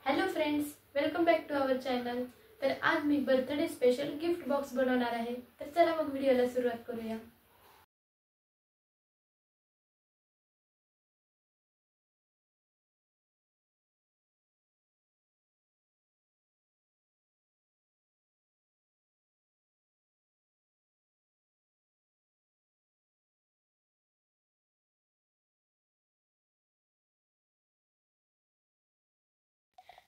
Hello friends, welcome back to our channel. तर आज मी बर्थडे स्पेशल गिफ्ट बॉक्स बनवणार आहे। तर चला मग व्हिडिओला सुरुवात करूया।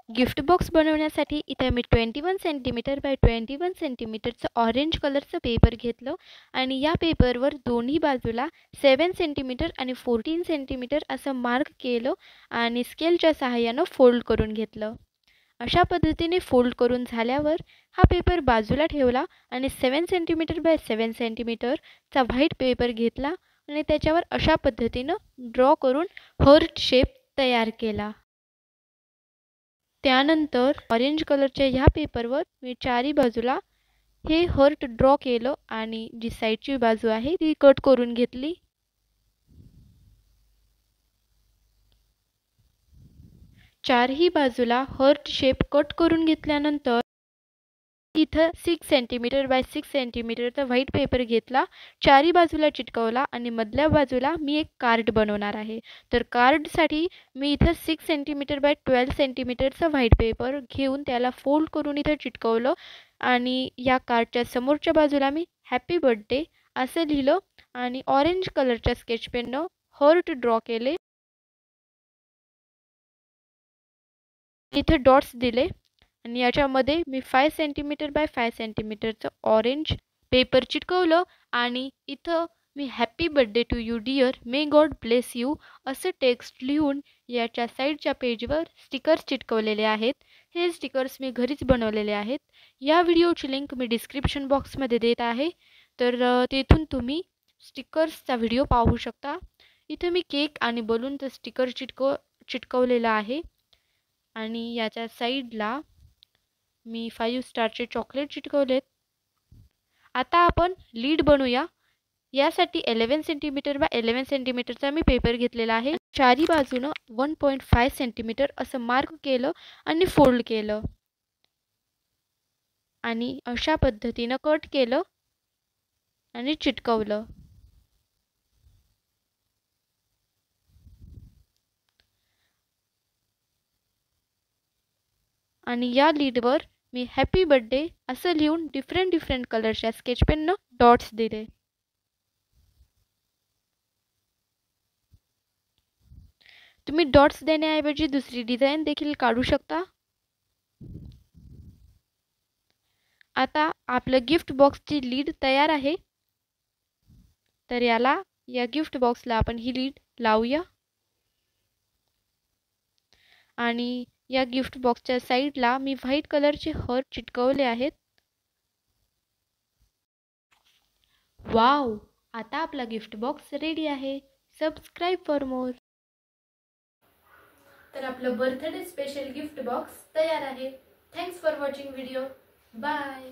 गिफ्ट बॉक्स बनवण्यासाठी इथे मी 21 सेंटीमीटर बाय 21 सेंटीमीटरचं ऑरेंज कलरचं पेपर घेतलं आणि या पेपरवर दोन्ही बाजूला 7 सेंटीमीटर आणि 14 सेंटीमीटर असं मार्क केलं आणि स्केलच्या सहाय्यानं फोल्ड करून घेतलं। अशा पद्धतीने फोल्ड करून झाल्यावर हा पेपर बाजूला ठेवला आणि 7 सेंटीमीटर बाय 7 सेंटीमीटरचा व्हाईट पेपर घेतला आणि त्याच्यावर अशा पद्धतीनं ड्रॉ करून हार्ट शेप तयार केला। त्यानंतर ऑरेंज कलरच्या ह्या पेपरवर मी चारी बाजूला हे हार्ट ड्रॉ केलं आणि जी साईडची बाजू आहे ती कट करून घेतली। चारही बाजूला हार्ट शेप कट करून घेतल्यानंतर इथं 6 सेंटीमीटर बाय 6 सेंटीमीटरचा व्हाईट पेपर घेतला, चारी बाजूला चिटकवला आणि मधल्या बाजूला मी एक कार्ड बनवणार आहे। तर कार्डसाठी मी इथं 6 सेंटीमीटर बाय 12 सेंटीमीटरचा व्हाईट पेपर घेऊन त्याला फोल्ड करून इथं चिटकवलं आणि या कार्डच्या समोरच्या बाजूला मी हॅपी बर्थडे असं लिहिलं आणि ऑरेंज कलरच्या स्केच पेननं हार्ट ड्रॉ केले। इथे डॉट्स दिले आणि याच्यामध्ये मी 5 सेंटीमीटर बाय 5 सेंटीमीटरचं ऑरेंज पेपर चिटकवलं आणि इथं मी happy birthday to you dear, may God bless you असं टेक्स्ट लिहून याच्या साईडच्या पेजवर स्टिकर्स चिटकवलेले आहेत। हे स्टिकर्स मी घरीच बनवलेले आहेत। या व्हिडिओची लिंक मी डिस्क्रिप्शन बॉक्समध्ये देत आहे, तर तेथून तुम्ही स्टिकर्सचा व्हिडिओ पाहू शकता। इथे मी केक आणि बलूनचं स्टिकर चिटकवलेलं आहे आणि याच्या साईडला मी 5 स्टारचे चॉकलेट चिटकवलेत। आता आपण लीड बनवूया। यासाठी 11 सेंटीमीटर बाय 11 सेंटीमीटरचा मी पेपर घेतलेला आहे। चारी बाजूनं 1.5 सेंटीमीटर असं मार्क केलं आणि फोल्ड केलं आणि अशा पद्धतीनं कट केलं आणि चिटकवलं। आणि या लीडवर मी हॅपी बर्थडे असं लिहून डिफरंट कलरच्या स्केच पेननं डॉट्स दिले। तुम्ही डॉट्स देण्याऐवजी दुसरी डिझाईन देखील काढू शकता। आता आपलं गिफ्ट बॉक्सची लीड तयार आहे, तर या गिफ्ट बॉक्सला आपण ही लीड लावूया आणि या गिफ्ट बॉक्सच्या साईडला मी व्हाईट कलरचे हार्ट चिटकवले आहेत। वाव, आता आपला गिफ्ट बॉक्स रेडी आहे। Subscribe for more. तर आपलं बर्थडे स्पेशल गिफ्ट बॉक्स तयार आहे। Thanks for watching video. Bye.